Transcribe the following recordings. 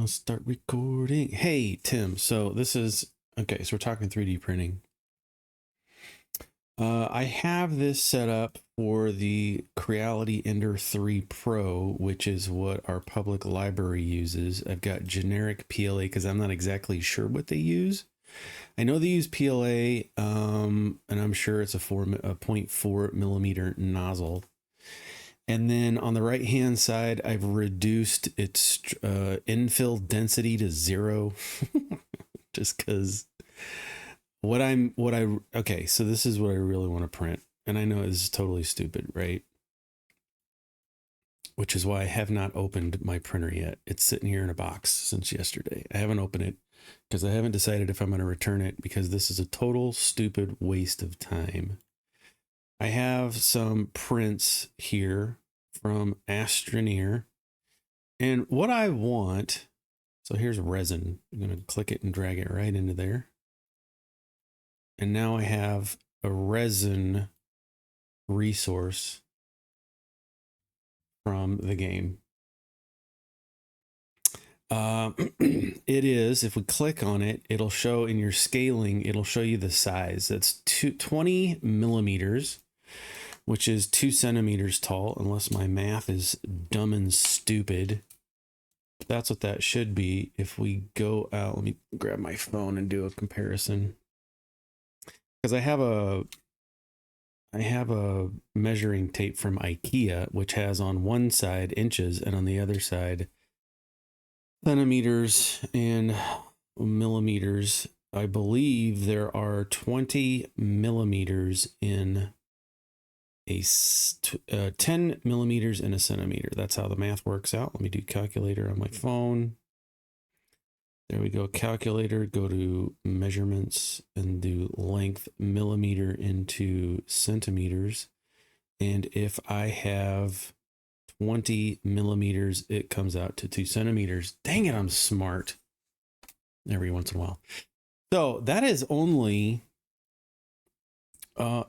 Let's start recording. Hey, Tim. So this is okay. So we're talking 3D printing. I have this set up for the Creality Ender 3 Pro, which is what our public library uses. I've got generic PLA because I'm not exactly sure what they use. I know they use PLA, and I'm sure it's a 0.4 millimeter nozzle. And then on the right hand side, I've reduced its infill density to 0, just because okay, so this is what I really want to print. And I know this is totally stupid, right? Which is why I have not opened my printer yet. It's sitting here in a box since yesterday. I haven't opened it because I haven't decided if I'm going to return it, because this is a total stupid waste of time. I have some prints here from Astroneer. And what I want, so here's resin. I'm going to click it and drag it right into there. And now I have a resin resource from the game. It is, if we click on it, it'll show in your scaling, it'll show you the size. That's 20 millimeters, which is 2 centimeters tall, unless my math is dumb and stupid. That's what that should be. If we go out, let me grab my phone and do a comparison. Because I have a measuring tape from IKEA, which has on one side inches and on the other side centimeters and millimeters. I believe there are 20 millimeters in a 10 millimeters in a centimeter. That's how the math works out. Let me do calculator on my phone. There we go. Calculator, go to measurements and do length millimeter into centimeters. And if I have 20 millimeters, it comes out to 2 centimeters. Dang it, I'm smart. Every once in a while. So that is only,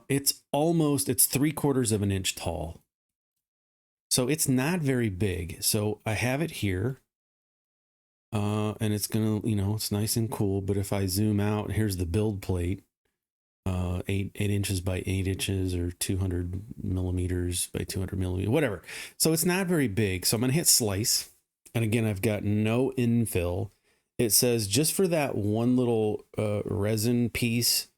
it's 3/4 of an inch tall. So it's not very big. So I have it here. And it's gonna, it's nice and cool. But if I zoom out, here's the build plate, 8 inches by 8 inches, or 200 millimeters by 200 millimeters, whatever. So it's not very big. So I'm gonna hit slice, and again, I've got no infill. It says just for that one little resin piece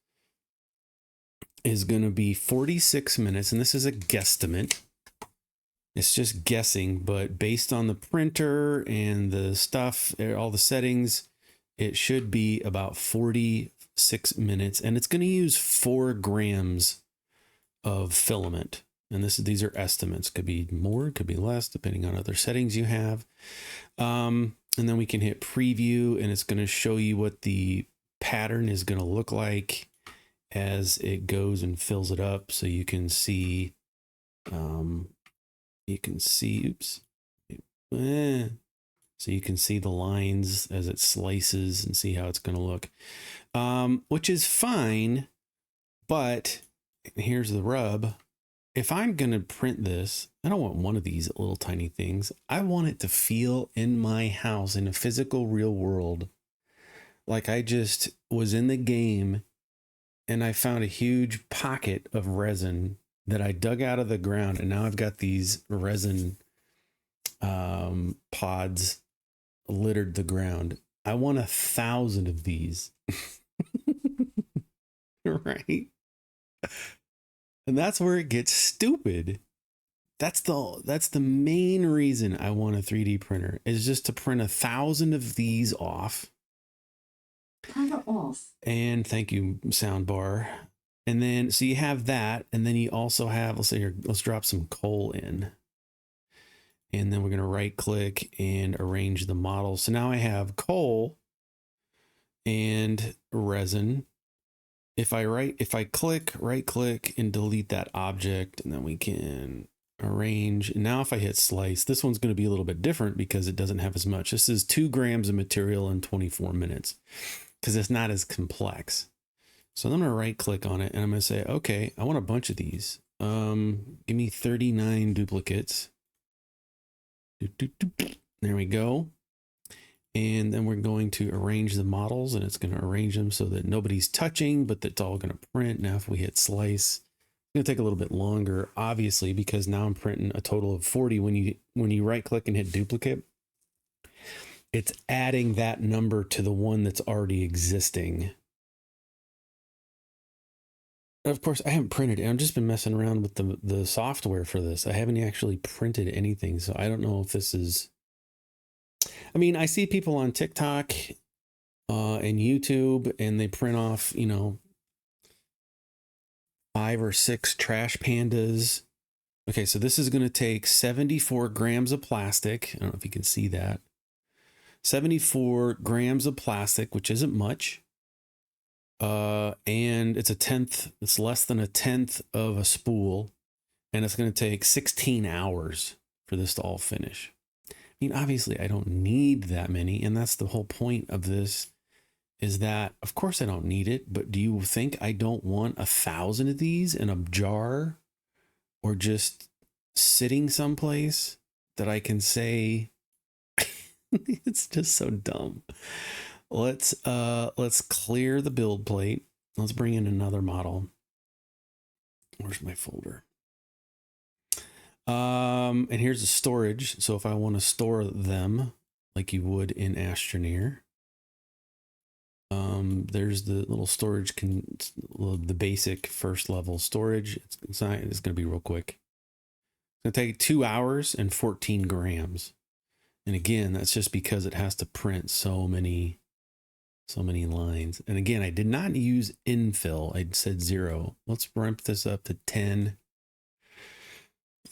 is gonna be 46 minutes, and this is a guesstimate. It's just guessing, but based on the printer and the stuff, all the settings, it should be about 46 minutes. And it's going to use 4 grams of filament. And these are estimates. Could be more, could be less, depending on other settings you have. And then we can hit preview, and it's going to show you what the pattern is going to look like as it goes and fills it up. So you can see... oops. So you can see the lines as it slices and see how it's going to look, which is fine. But here's the rub. If I'm going to print this, I don't want one of these little tiny things. I want it to feel in my house, in a physical real world, like I just was in the game and I found a huge pocket of resin that I dug out of the ground, and now I've got these resin pods littered the ground. I want 1,000 of these. Right? And that's where it gets stupid. That's the main reason I want a 3D printer, is just to print 1,000 of these off. Power off. And thank you, soundbar. And then, so you have that, and then you also have, let's drop some coal in. And then we're going to right click and arrange the model. So now I have coal and resin. If I click, right click and delete that object, and then we can arrange. And now if I hit slice, this one's going to be a little bit different because it doesn't have as much. This is 2 grams of material in 24 minutes because it's not as complex. So I'm going to right click on it, and I'm going to say, okay, I want a bunch of these. Give me 39 duplicates. There we go. And then we're going to arrange the models, and it's going to arrange them so that nobody's touching, but that's all going to print. Now, if we hit slice, it's going to take a little bit longer, obviously, because now I'm printing a total of 40. When you right click and hit duplicate, it's adding that number to the one that's already existing. Of course, I haven't printed it. I've just been messing around with the software for this. I haven't actually printed anything, so I don't know if this is... I mean, I see people on TikTok and YouTube, and they print off, 5 or 6 trash pandas. Okay, so this is going to take 74 grams of plastic. I don't know if you can see that. 74 grams of plastic, which isn't much. And it's less than a tenth of a spool, and it's going to take 16 hours for this to all finish. I mean, obviously I don't need that many, and that's the whole point of this, is that of course I don't need it, but do you think I don't want 1,000 of these in a jar or just sitting someplace that I can say... It's just so dumb. Let's clear the build plate. Let's bring in another model. Where's my folder? And here's the storage. So if I want to store them like you would in Astroneer, there's the little storage, the basic first level storage. It's going to be real quick. It's going to take 2 hours and 14 grams. And again, that's just because it has to print so many lines. And again, I did not use infill. I said 0. Let's ramp this up to 10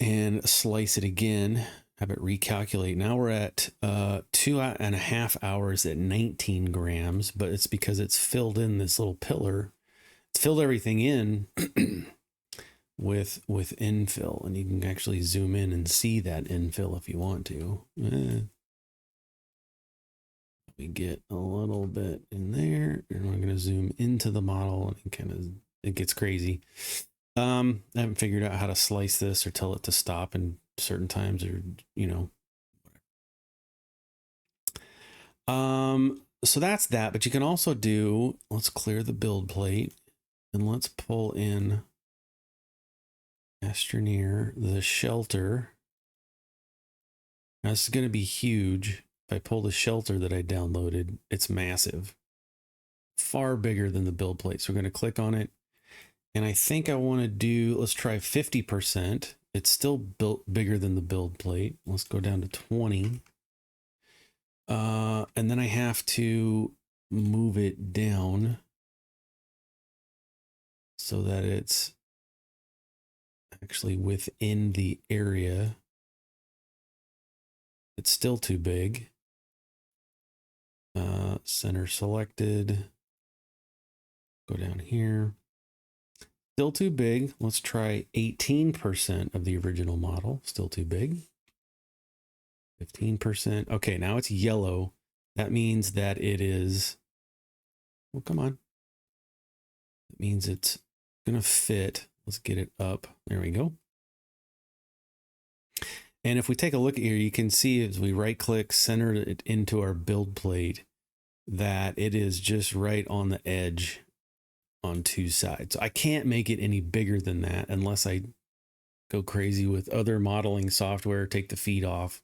and slice it again. Have it recalculate. Now we're at 2.5 hours at 19 grams, but it's because it's filled in this little pillar. It's filled everything in with infill, and you can actually zoom in and see that infill if you want to. We get a little bit in there, and we're going to zoom into the model, and it gets crazy. I haven't figured out how to slice this or tell it to stop in certain times, or so that's that. But you can also do, let's clear the build plate, and let's pull in Astroneer, the shelter. Now, this is going to be huge. If I pull the shelter that I downloaded, it's massive, far bigger than the build plate. So we're going to click on it, and I think I want to do, let's try 50%. It's still built bigger than the build plate. Let's go down to 20. And then I have to move it down so that it's actually within the area. It's still too big. Center selected. Go down here. Still too big. Let's try 18% of the original model. Still too big. 15%. Okay, now it's yellow. That means that it is... Well, come on. That means it's going to fit. Let's get it up. There we go. And if we take a look at here, you can see as we right click, center it into our build plate, that it is just right on the edge on 2 sides. So I can't make it any bigger than that unless I go crazy with other modeling software, take the feet off,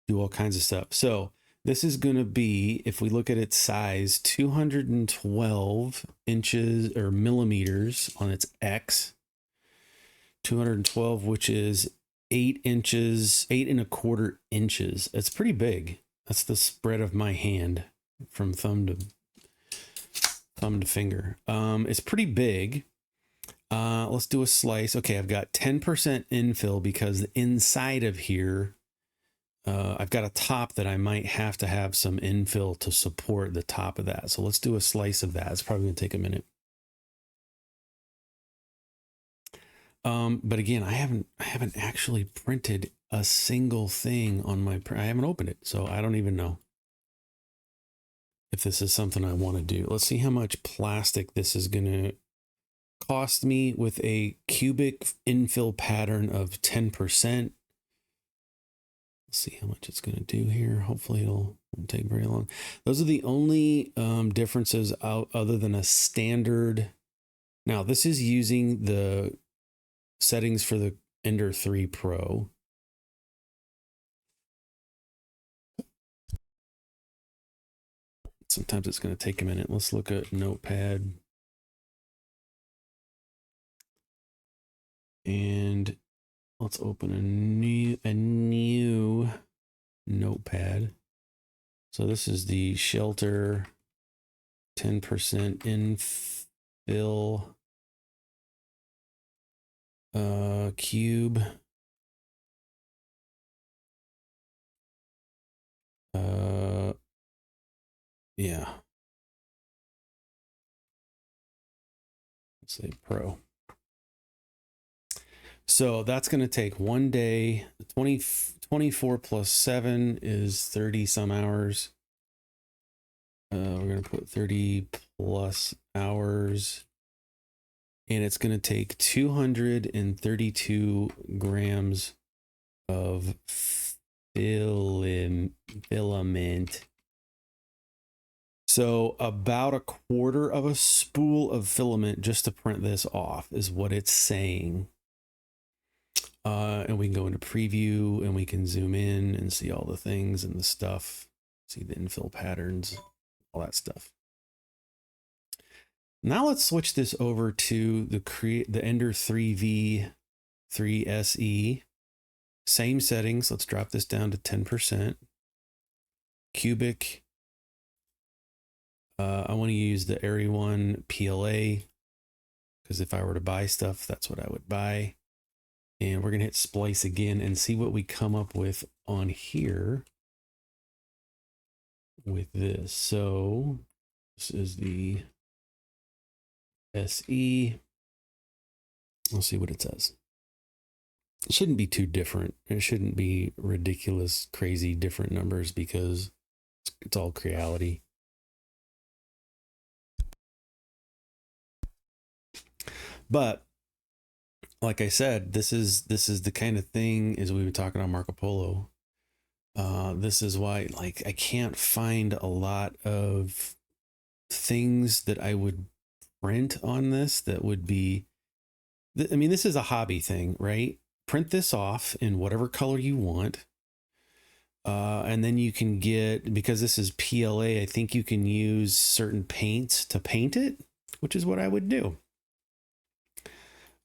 do all kinds of stuff. So this is going to be, if we look at its size, 212 inches or millimeters on its X. 212, which is 8 inches, 8.25 inches. It's pretty big. That's the spread of my hand from thumb to finger. It's pretty big. Let's do a slice. Okay, I've got 10% infill because the inside of here, I've got a top that I might have to have some infill to support the top of that. So let's do a slice of that. It's probably going to take a minute. But again, I haven't actually printed a single thing on my, I haven't opened it, so I don't even know if this is something I want to do. Let's see how much plastic this is going to cost me with a cubic infill pattern of 10%. Let's see how much it's going to do here. Hopefully won't take very long. Those are the only differences out other than a standard. Now, this is using the settings for the Ender 3 Pro. Sometimes it's going to take a minute. Let's look at Notepad. And let's open a new Notepad. So this is the Shelter 10% infill cube. Yeah. Let's say Pro. So that's going to take 1 day. 24 plus 7 is 30 some hours. We're going to put 30 plus hours. And it's going to take 232 grams of filament. So about a quarter of a spool of filament just to print this off is what it's saying. And we can go into preview and we can zoom in and see all the things and the stuff, see the infill patterns, all that stuff. Now let's switch this over to the Ender 3V 3 SE. Same settings. Let's drop this down to 10%. Cubic. I want to use the Airy One PLA because if I were to buy stuff, that's what I would buy. And we're going to hit splice again and see what we come up with on here with this. So this is the SE. We'll see what it says. It shouldn't be too different. It shouldn't be ridiculous, crazy different numbers because it's all Creality. But like I said, this is the kind of thing as we were talking on Marco Polo. This is why, like, I can't find a lot of things that I would print on this that would be. I mean, this is a hobby thing, right? Print this off in whatever color you want. And then you can get, because this is PLA, I think you can use certain paints to paint it, which is what I would do.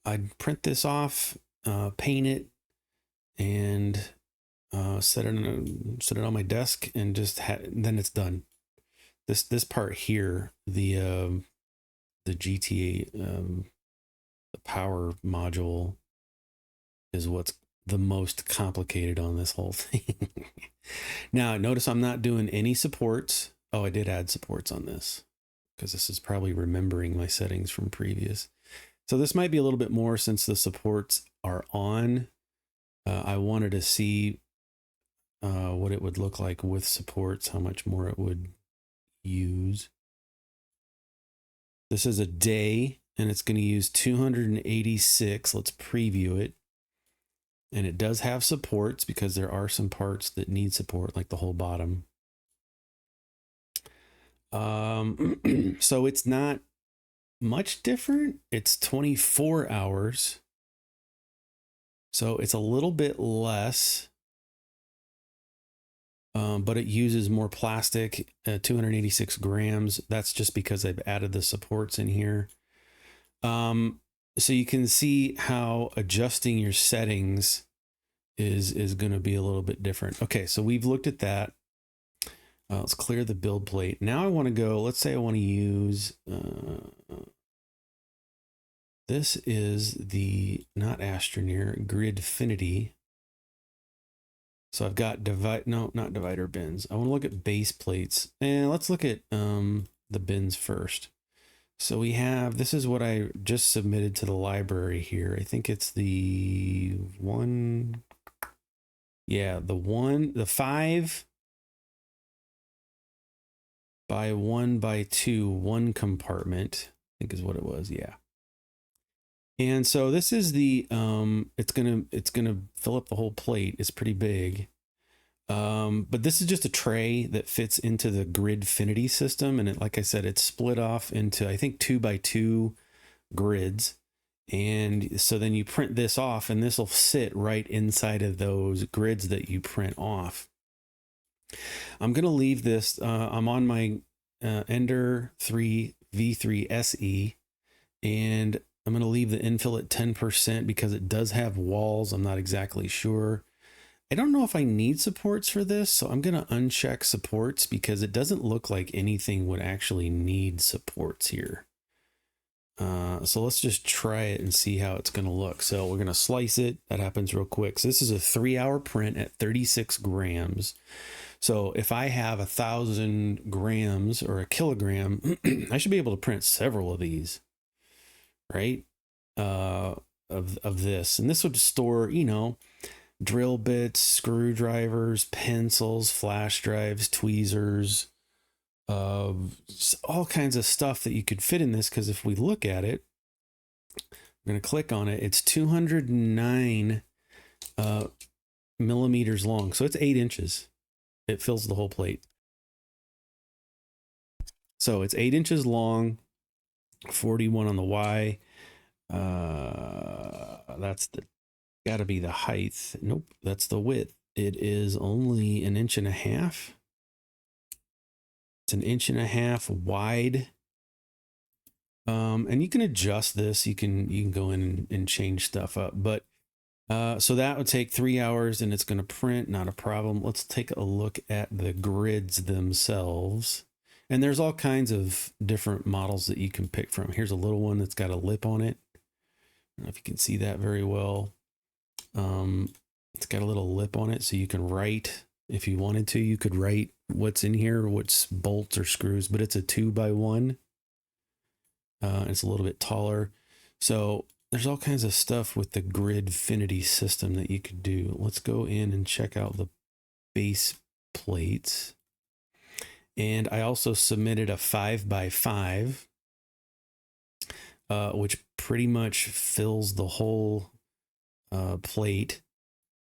I'd print this off, paint it, and set it on my desk, and just then it's done. This part here, the GTA, the power module, is what's the most complicated on this whole thing. Now, notice I'm not doing any supports. Oh, I did add supports on this because this is probably remembering my settings from previous. So this might be a little bit more since the supports are on. I wanted to see what it would look like with supports, how much more it would use. This is a day, and it's going to use 286. Let's preview it. And it does have supports because there are some parts that need support, like the whole bottom. So it's not much different. It's 24 hours. So it's a little bit less. But it uses more plastic, 286 grams. That's just because I've added the supports in here. So you can see how adjusting your settings is going to be a little bit different. Okay, so we've looked at that. Let's clear the build plate. Now I want to go, let's say I want to use, this is the, not Astroneer, Gridfinity. So I've got not divider bins. I want to look at base plates. And let's look at the bins first. So we have, this is what I just submitted to the library here. I think it's the one, yeah, the 5 by 1 by 2, 1 compartment, I think is what it was, yeah. And so this is the, it's gonna fill up the whole plate. It's pretty big. But this is just a tray that fits into the Gridfinity system. And like I said, it's split off into, I think, 2x2 grids. And so then you print this off and this will sit right inside of those grids that you print off. I'm going to leave this, I'm on my Ender 3 V3 SE, and I'm going to leave the infill at 10% because it does have walls. I'm not exactly sure. I don't know if I need supports for this, so I'm going to uncheck supports because it doesn't look like anything would actually need supports here. So let's just try it and see how it's going to look. So we're going to slice it. That happens real quick. So this is a 3-hour print at 36 grams. So if I have 1,000 grams or a kilogram, I should be able to print several of these, right? Of this. And this would store, you know, drill bits, screwdrivers, pencils, flash drives, tweezers, all kinds of stuff that you could fit in this. Because if we look at it, I'm going to click on it. It's 209 millimeters long. So it's 8 inches. It fills the whole plate. So it's 8 inches long, 41 on the Y. That's the, gotta be the height. Nope, that's the width. It is only 1.5 inches. It's 1.5 inches wide. And you can adjust this. You can go in and change stuff up. But so that would take 3 hours and it's going to print, not a problem. Let's take a look at the grids themselves. And there's all kinds of different models that you can pick from. Here's a little one that's got a lip on it. I don't know if you can see that very well. It's got a little lip on it, so you can write. If you wanted to, you could write what's in here, what's bolts or screws, but it's a 2x1. It's a little bit taller. So there's all kinds of stuff with the Gridfinity system that you could do. Let's go in and check out the base plates. And I also submitted a 5x5, which pretty much fills the whole plate.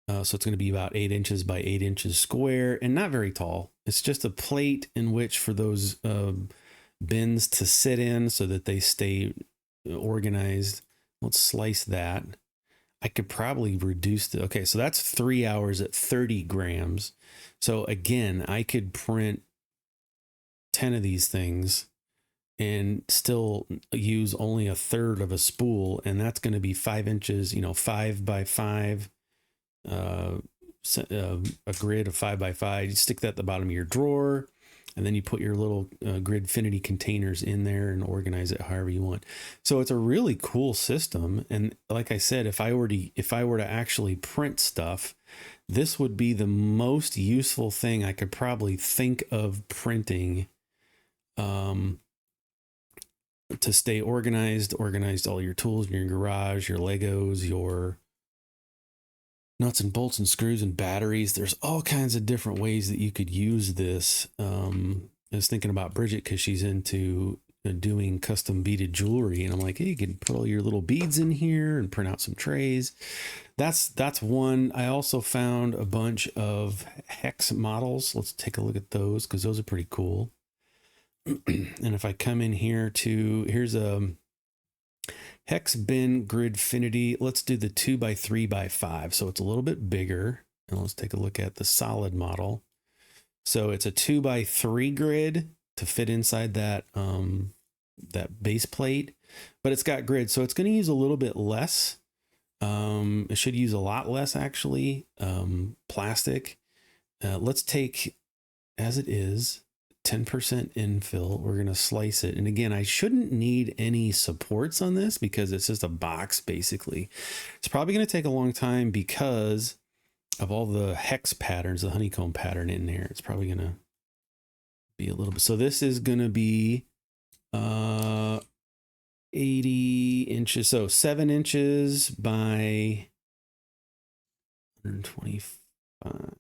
So it's going to be about 8 inches by 8 inches square and not very tall. It's just a plate in which for those bins to sit in so that they stay organized. Let's slice that. I could probably reduce the, okay, so that's 3 hours at 30 grams. So again, I could print 10 of these things and still use only 1/3 of a spool. And that's going to be 5 inches, you know, 5x5, a grid of 5x5. You stick that at the bottom of your drawer, and then you put your little Gridfinity containers in there and organize it however you want. So it's a really cool system. And like I said, if I were to actually print stuff, this would be the most useful thing I could probably think of printing, to stay organized all your tools in your garage, your Legos, your nuts and bolts and screws and batteries. There's all kinds of different ways that you could use this. I was thinking about Bridget because she's into doing custom beaded jewelry, and I'm like, hey, you can put all your little beads in here and print out some trays. That's one. I also found a bunch of hex models. Let's take a look at those because those are pretty cool. And if I come in here to, here's a hex bin Gridfinity. Let's do the 2x3x5. So it's a little bit bigger. And let's take a look at the solid model. So it's a 2x3 grid to fit inside that, that base plate, but it's got grid. So it's going to use a little bit less. It should use a lot less actually, plastic. Let's take, as it is, 10% infill. We're going to slice it. And again, I shouldn't need any supports on this because it's just a box basically. It's probably going to take a long time because of all the hex patterns, the honeycomb pattern in there. It's probably going to be a little bit. So this is going to be 80 inches. So 7 inches by 125.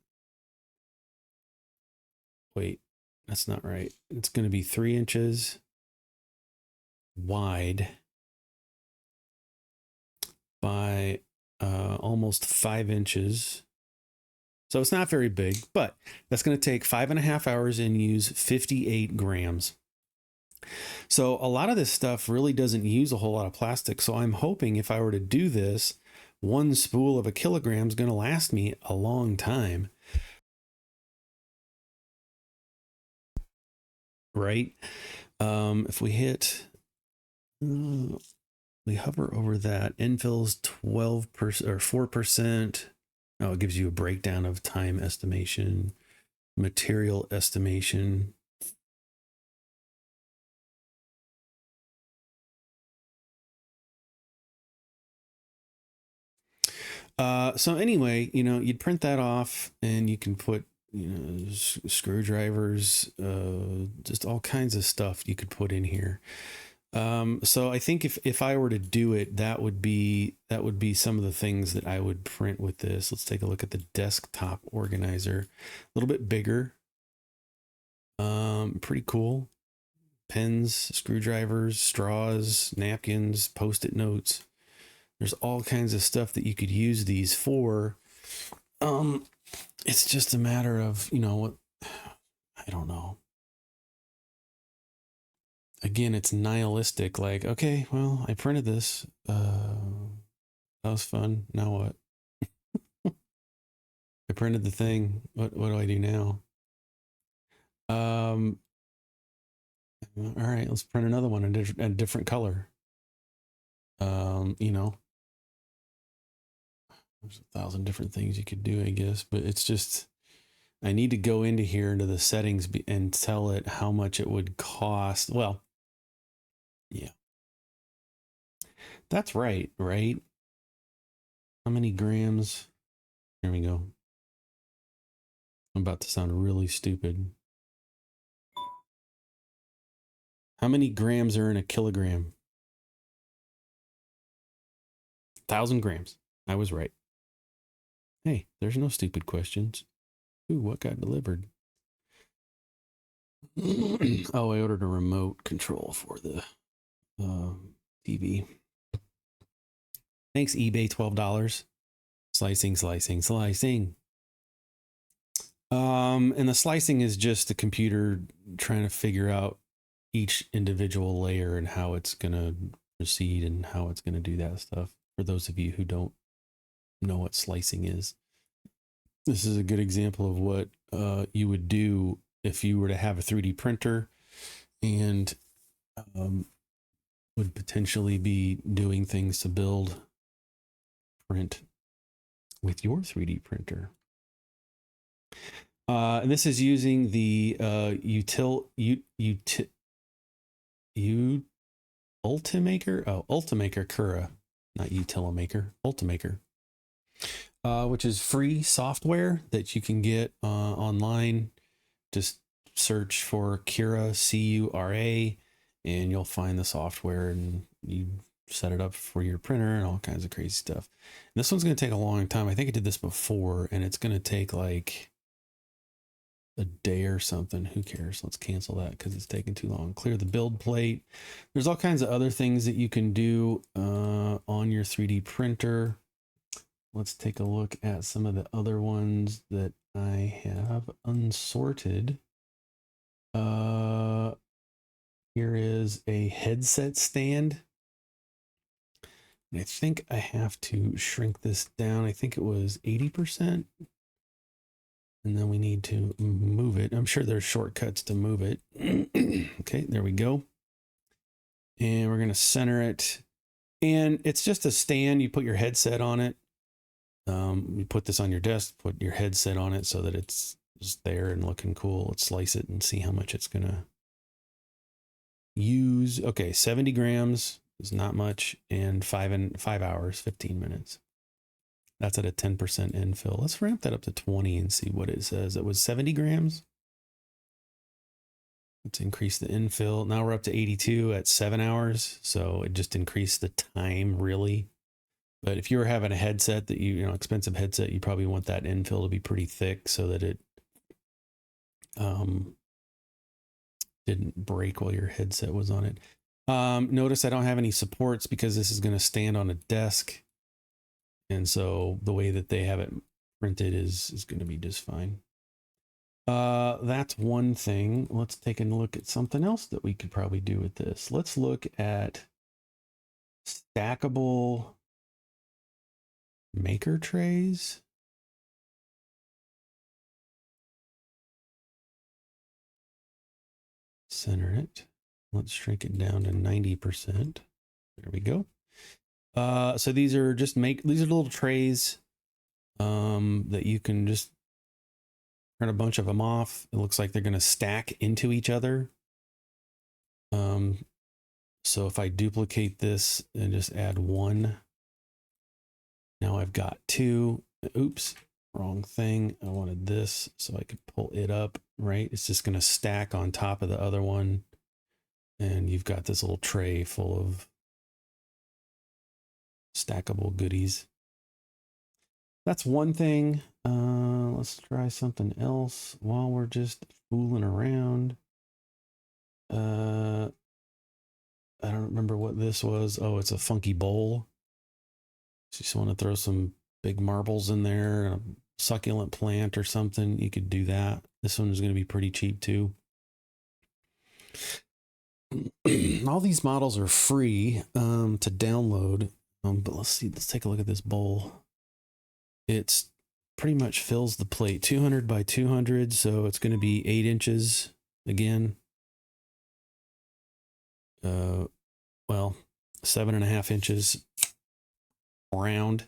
Wait. That's not right. It's going to be 3 inches wide by almost 5 inches So it's not very big, but that's going to take 5.5 hours and use 58 grams. So a lot of this stuff really doesn't use a whole lot of plastic. So I'm hoping if I were to do this, one spool of a kilogram is going to last me a long time. Right? If we hit, we hover over that, infill's 12% or 4%. Oh, it gives you a breakdown of time estimation, material estimation. So anyway, you'd print that off and you can put, screwdrivers, just all kinds of stuff you could put in here. So I think if I were to do it, that would be some of the things that I would print with this. Let's take a look at the desktop organizer. A little bit bigger. Pretty cool. Pens, screwdrivers, straws, napkins, Post-it notes. There's all kinds of stuff that you could use these for. It's just a matter of, what, I don't know. Again, it's nihilistic. Like, okay, well, I printed this. That was fun. Now what? I printed the thing. What do I do now? All right, let's print another one in a different color. There's 1,000 different things you could do, I guess, but it's just, I need to go into the settings and tell it how much it would cost. Well, yeah, that's right? How many grams? Here we go. I'm about to sound really stupid. How many grams are in a kilogram? 1,000 grams. I was right. Hey, there's no stupid questions. Ooh, what got delivered? Oh, I ordered a remote control for the TV. Thanks, eBay, $12. Slicing. And the slicing is just the computer trying to figure out each individual layer and how it's going to proceed and how it's going to do that stuff. For those of you who don't know what slicing is, this is a good example of what you would do if you were to have a 3D printer and would potentially be doing things to print with your 3D printer. And this is using the Ultimaker? Oh, Ultimaker Cura, not Utilimaker, Ultimaker. Which is free software that you can get online. Just search for Cura, Cura, and you'll find the software and you set it up for your printer and all kinds of crazy stuff. And this one's going to take a long time. I think I did this before and it's going to take like a day or something. Who cares? Let's cancel that because it's taking too long. Clear the build plate. There's all kinds of other things that you can do on your 3D printer. Let's take a look at some of the other ones that I have unsorted. Here is a headset stand. And I think I have to shrink this down. I think it was 80%. And then we need to move it. I'm sure there's shortcuts to move it. Okay, there we go. And we're going to center it. And it's just a stand. You put your headset on it. You put this on your desk, put your headset on it so that it's just there and looking cool. Let's slice it and see how much it's going to use. Okay, 70 grams is not much. And 5 hours, 15 minutes. That's at a 10% infill. Let's ramp that up to 20 and see what it says. It was 70 grams. Let's increase the infill. Now we're up to 82 at 7 hours. So it just increased the time really. But if you were having a headset that expensive headset, you probably want that infill to be pretty thick so that it didn't break while your headset was on it. Notice I don't have any supports because this is going to stand on a desk. And so the way that they have it printed is going to be just fine. That's one thing. Let's take a look at something else that we could probably do with this. Let's look at stackable maker trays. Center it. Let's shrink it down to 90%. There we go. So these are little trays that you can just print a bunch of them off. It looks like they're going to stack into each other. So if I duplicate this and just add one, now I've got two. Oops, wrong thing. I wanted this so I could pull it up, right? It's just going to stack on top of the other one. And you've got this little tray full of stackable goodies. That's one thing. Let's try something else while we're just fooling around. I don't remember what this was. Oh, it's a funky bowl. So you just want to throw some big marbles in there, a succulent plant or something. You could do that. This one is going to be pretty cheap too. All these models are free to download. But let's see. Let's take a look at this bowl. It's pretty much fills the plate, 200 by 200. So it's going to be 8 inches again. Well, 7.5 inches round.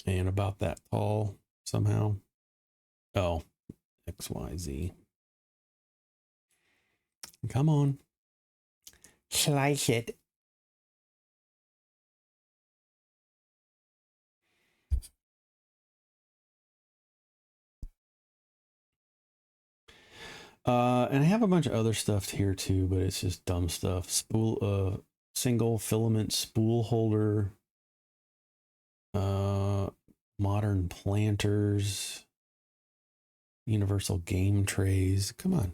And about that tall somehow. Oh, XYZ. Come on. Slice it. And I have a bunch of other stuff here too, but it's just dumb stuff. Single filament spool holder, modern planters, universal game trays. Come on.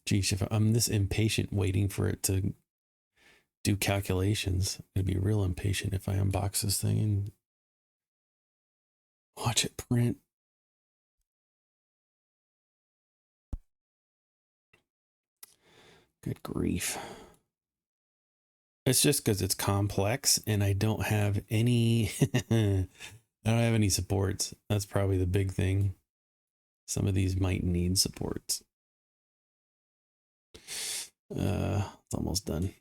Geez, if I'm this impatient waiting for it to do calculations, I'd be real impatient if I unbox this thing and watch it print. Good grief. It's just because it's complex and I don't have any I don't have any supports. That's probably the big thing. Some of these might need supports. It's almost done.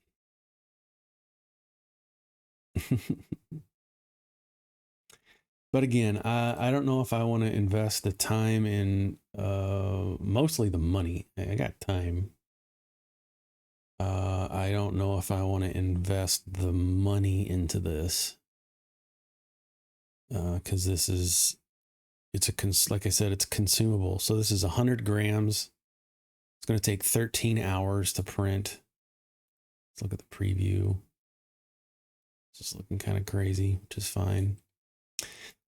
But again, I don't know if I want to invest the time in mostly the money. I got time. I don't know if I want to invest the money into this. Because this is, like I said, it's consumable. So this is 100 grams. It's going to take 13 hours to print. Let's look at the preview. It's just looking kind of crazy, which is fine.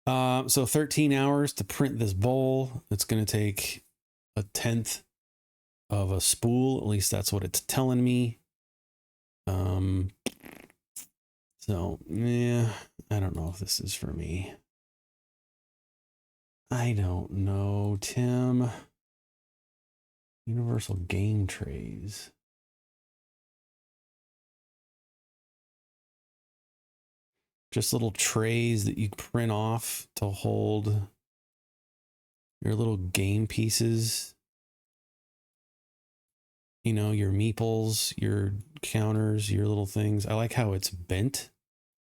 So 13 hours to print this bowl. It's going to take 1/10 of a spool. At least that's what it's telling me. So yeah, I don't know if this is for me. I don't know, Tim. Universal game trays. Just little trays that you print off to hold your little game pieces. You know, your meeples, your counters, your little things. I like how it's bent,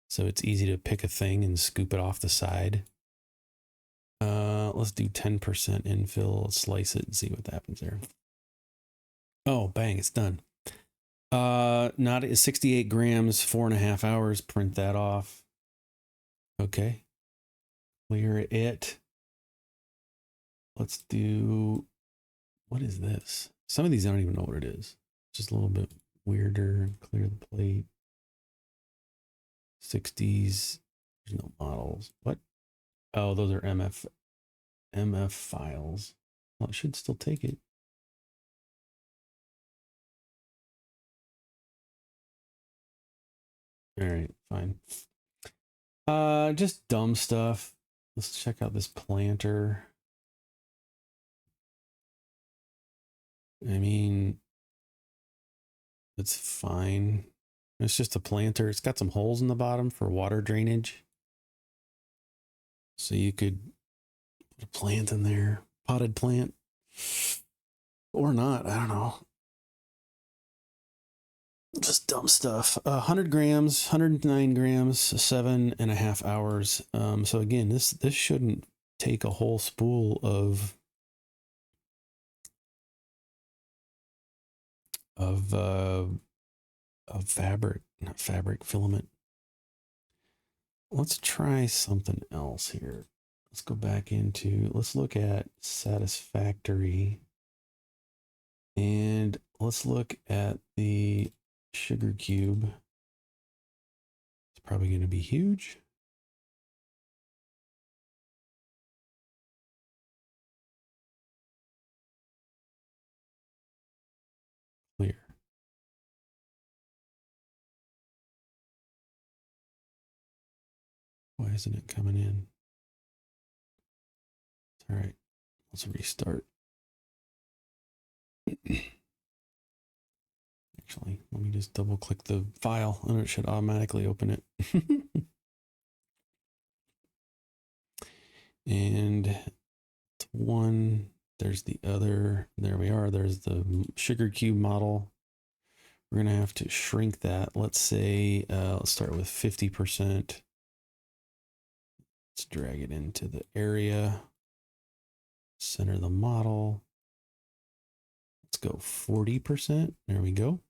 so it's easy to pick a thing and scoop it off the side. Let's do 10% infill. Let's slice it and see what happens there. Oh, bang, it's done. Not 68 grams, 4.5 hours. Print that off. Okay. Clear it. Let's do, what is this? Some of these I don't even know what it is. Just a little bit weirder. Clear the plate. 60s. There's no models. What? Oh, those are MF files. Well, it should still take it. All right, fine. Just dumb stuff. Let's check out this planter. I mean, it's fine. It's just a planter. It's got some holes in the bottom for water drainage. So you could put a plant in there, potted plant, or not. I don't know. Just dumb stuff. 100 grams, 109 grams, 7.5 hours. So again, this shouldn't take a whole spool of fabric, not fabric, filament. Let's try something else here. Let's go back into, let's look at Satisfactory, and let's look at the sugar cube. It's probably going to be huge. Clear. Why isn't it coming in? All right, let's restart. Actually, let me just double click the file and it should automatically open it. And one, there's the other, there we are. There's the sugar cube model. We're going to have to shrink that. Let's say, let's start with 50%. Let's drag it into the area. Center the model. Let's go 40%. There we go.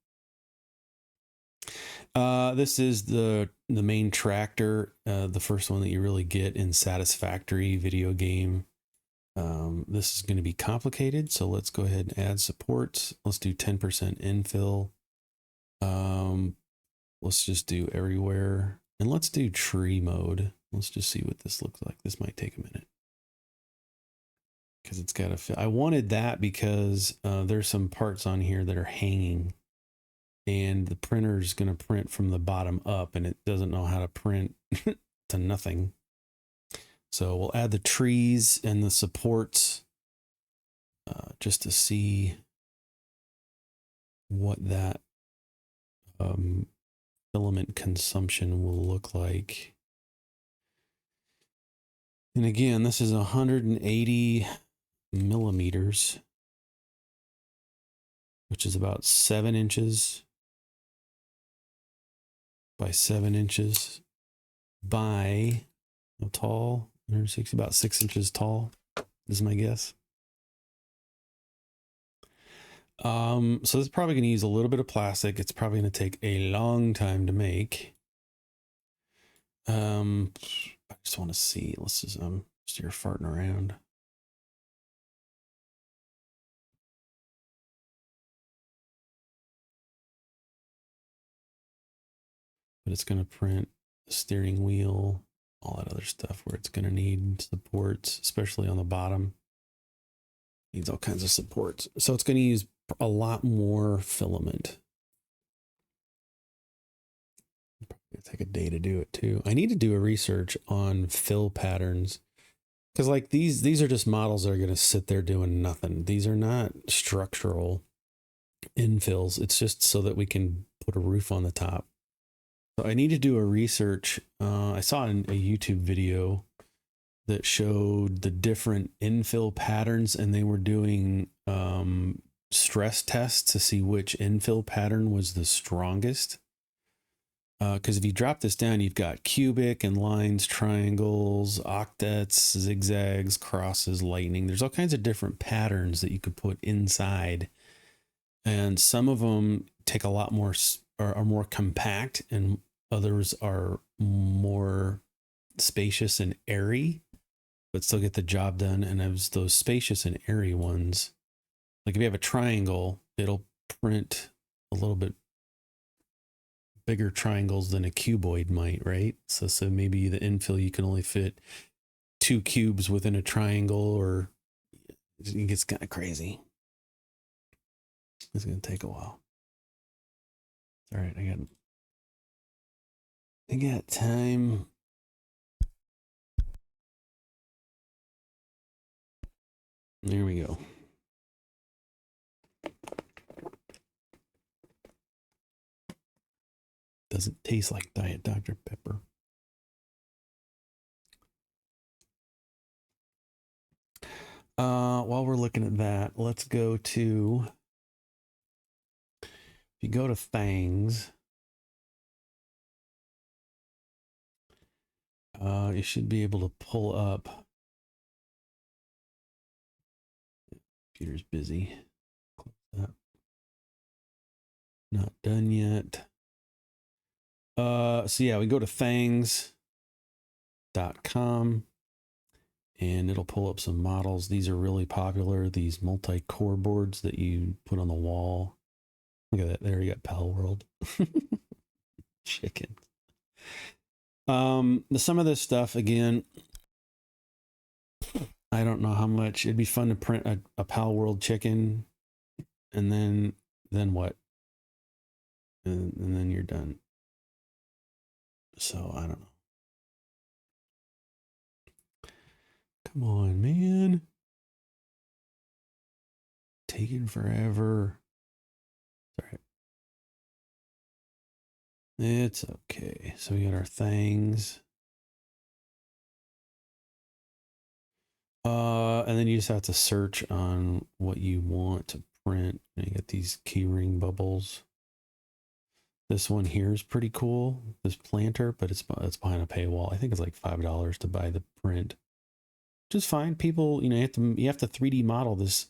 This is the main tractor, the first one that you really get in Satisfactory video game. This is going to be complicated, so let's go ahead and add supports. Let's do 10% infill. Let's just do everywhere, and let's do tree mode. Let's just see what this looks like. This might take a minute because it's got to fit. I wanted that because there's some parts on here that are hanging, and the printer is going to print from the bottom up, and it doesn't know how to print to nothing. So we'll add the trees and the supports just to see what that filament consumption will look like. And again, this is 180 millimeters, which is about 7 inches by 7 inches by, how tall? 160, about 6 inches tall, is my guess. So this is probably going to use a little bit of plastic. It's probably going to take a long time to make. I just want to see. Let's just here farting around. But it's going to print the steering wheel, all that other stuff where it's going to need supports, especially on the bottom. Needs all kinds of supports. So it's going to use a lot more filament. It'll take a day to do it too. I need to do a research on fill patterns, because like these are just models that are going to sit there doing nothing. These are not structural infills. It's just so that we can put a roof on the top. So I need to do a research. I saw in a YouTube video that showed the different infill patterns, and they were doing stress tests to see which infill pattern was the strongest. Because if you drop this down, you've got cubic and lines, triangles, octets, zigzags, crosses, lightning. There's all kinds of different patterns that you could put inside. And some of them take a lot more, are more compact, and others are more spacious and airy, but still get the job done. And as those spacious and airy ones, like if you have a triangle, it'll print a little bit bigger triangles than a cuboid might, right? So maybe the infill, you can only fit 2 cubes within a triangle, or it gets kind of crazy. It's going to take a while. All right, I got I got time. There we go. Doesn't taste like Diet Dr. Pepper. While we're looking at that, let's go to, if you go to Fangs, you should be able to pull up. Computer's busy. Close that. Not done yet. So yeah, we go to fangs.com and it'll pull up some models. These are really popular, these multi-core boards that you put on the wall. Look at that. There you got Pal World. Chicken. Some of this stuff, again, I don't know how much. It'd be fun to print a Pal World chicken, and then what? And then you're done. So I don't know. Come on, man. Taking forever. All right. It's okay. So we got our things. And then you just have to search on what you want to print. And you get these keyring bubbles. This one here is pretty cool. This planter, but it's behind a paywall. I think it's like $5 to buy the print. Just fine. People, you have to 3D model this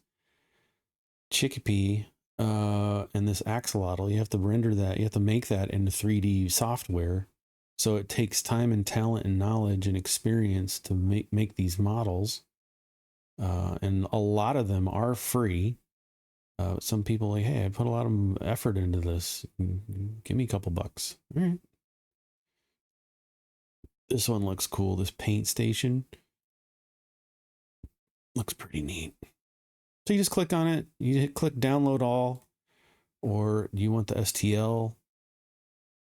chickpea and this axolotl. You have to render that. You have to make that into 3D software. So it takes time and talent and knowledge and experience to make these models. And a lot of them are free. Some people like, hey, I put a lot of effort into this. Give me a couple bucks. All right. This one looks cool. This paint station looks pretty neat. So you just click on it. You click download all, or do you want the STL?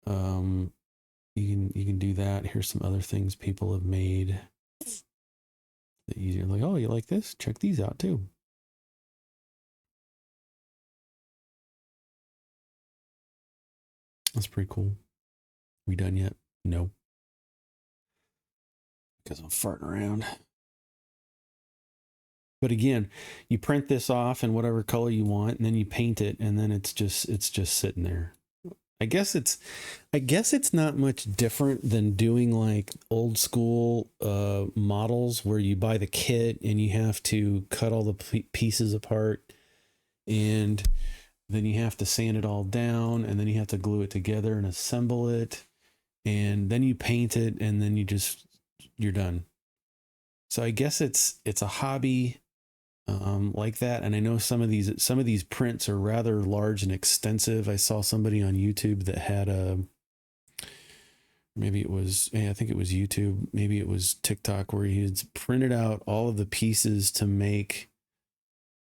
You can do that. Here's some other things people have made that you're like, oh, you like this? Check these out too. That's pretty cool. We done yet? No. Because I'm farting around. But again, you print this off in whatever color you want, and then you paint it, and then it's just sitting there. I guess it's not much different than doing like old school models where you buy the kit and you have to cut all the pieces apart, and then you have to sand it all down, and then you have to glue it together and assemble it, and then you paint it, and then you're done. So I guess it's a hobby like that. And I know some of these prints are rather large and extensive. I saw somebody on YouTube that had I think it was YouTube, maybe it was TikTok, where he had printed out all of the pieces to make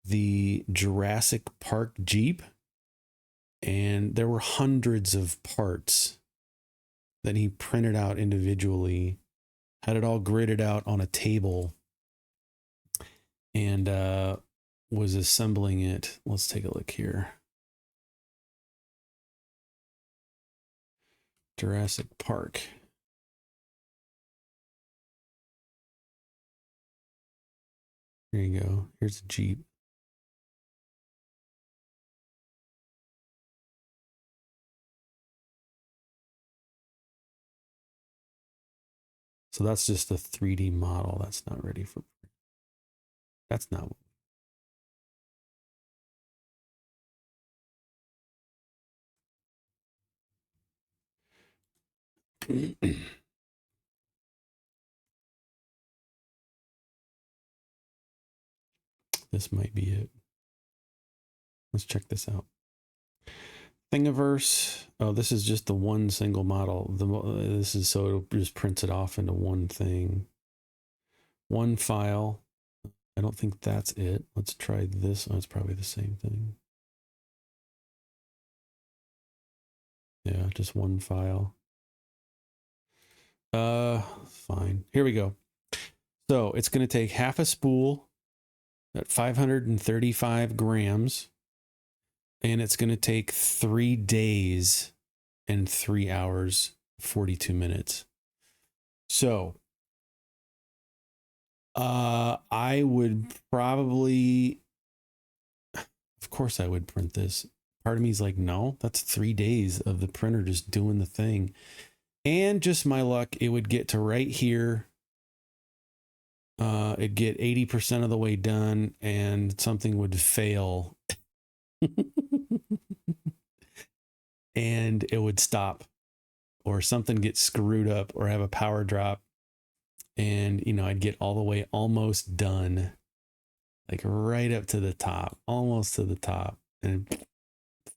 the Jurassic Park Jeep. And there were hundreds of parts that he printed out individually, had it all gridded out on a table, and was assembling it. Let's take a look here. Jurassic Park. Here you go. Here's a Jeep. So that's just a 3D model. That's not ready for print. That's not what this might be it. Let's check this out. Thingiverse. Oh, this is just the one single model. This is so it just prints it off into one thing. One file. I don't think that's it. Let's try this. Oh, it's probably the same thing. Yeah, just one file. Fine. Here we go. So it's going to take half a spool at 535 grams, and it's going to take 3 days and 3 hours, 42 minutes. So, I would probably, of course I would print this. Part of me is like, no, that's 3 days of the printer just doing the thing. And just my luck, it would get to right here. It'd get 80% of the way done and something would fail. And it would stop, or something gets screwed up, or have a power drop. And, you know, I'd get all the way almost done, like right up to the top, almost to the top, and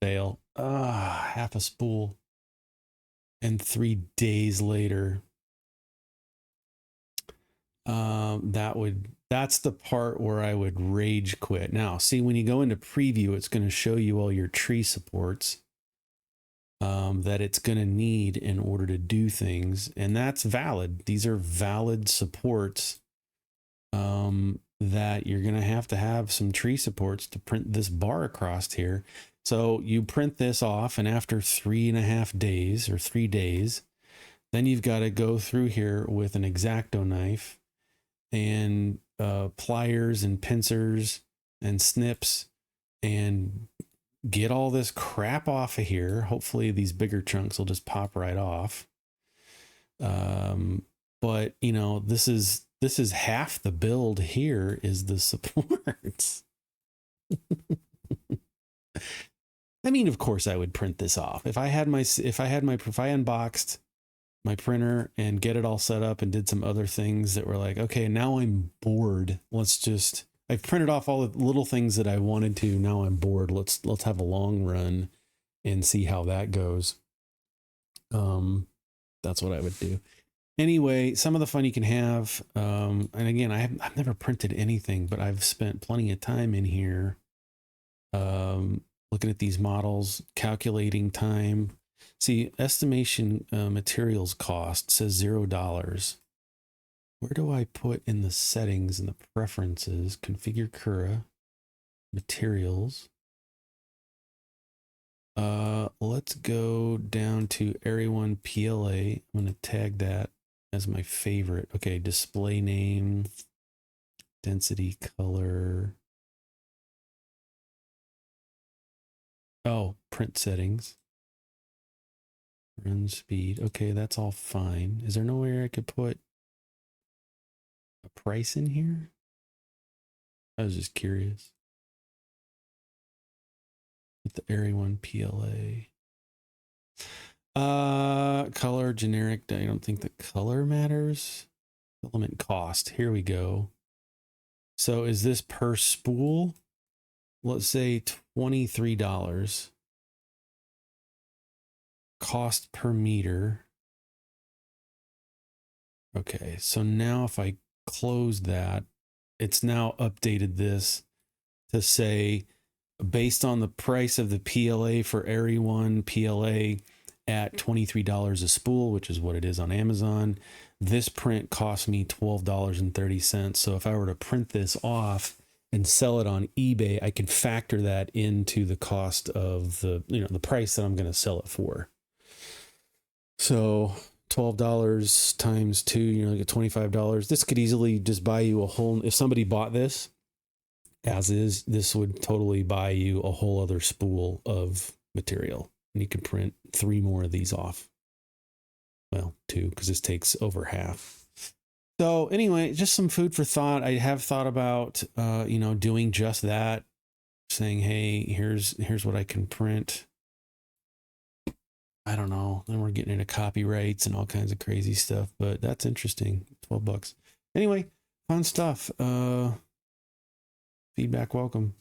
fail. Half a spool. And 3 days later, that's the part where I would rage quit. Now, see, when you go into preview, it's going to show you all your tree supports that it's going to need in order to do things. And that's valid. These are valid supports that you're going to have some tree supports to print this bar across here. So you print this off, and after 3.5 days or 3 days, then you've got to go through here with an X-Acto knife and pliers and pincers and snips and get all this crap off of here. Hopefully these bigger chunks will just pop right off. But you know, this is half the build. Here is the supports. I mean, of course I would print this off. If I unboxed my printer and get it all set up and did some other things that were like, okay, now I'm bored. I've printed off all the little things that I wanted to. Now I'm bored. Let's have a long run and see how that goes. That's what I would do. Anyway, some of the fun you can have. And again, I've never printed anything, but I've spent plenty of time in here looking at these models, calculating time. See, estimation materials cost says $0. Where do I put in the settings and the preferences? Configure Cura, materials. Let's go down to Area 1 PLA. I'm going to tag that as my favorite. Okay, display name, density, color. Oh, print settings. Run speed. Okay, that's all fine. Is there nowhere I could put a price in here? I was just curious. With the Area 1 PLA. Color, generic. I don't think the color matters. Element cost. Here we go. So is this per spool? Let's say $23. Cost per meter. Okay, so now if I close that, it's now updated this to say, based on the price of the PLA for Area 1 PLA at $23 a spool, which is what it is on Amazon, this print cost me $12.30. So if I were to print this off and sell it on eBay, I could factor that into the cost of the price that I'm going to sell it for. So $12 times 2, you get $25. This could easily just buy you a whole, if somebody bought this as is, this would totally buy you a whole other spool of material. And you can print 3 more of these off. Well, 2, because this takes over half. So anyway, just some food for thought. I have thought about, doing just that, saying, hey, here's what I can print. I don't know. Then we're getting into copyrights and all kinds of crazy stuff, but that's interesting. $12. Anyway, fun stuff. Feedback welcome.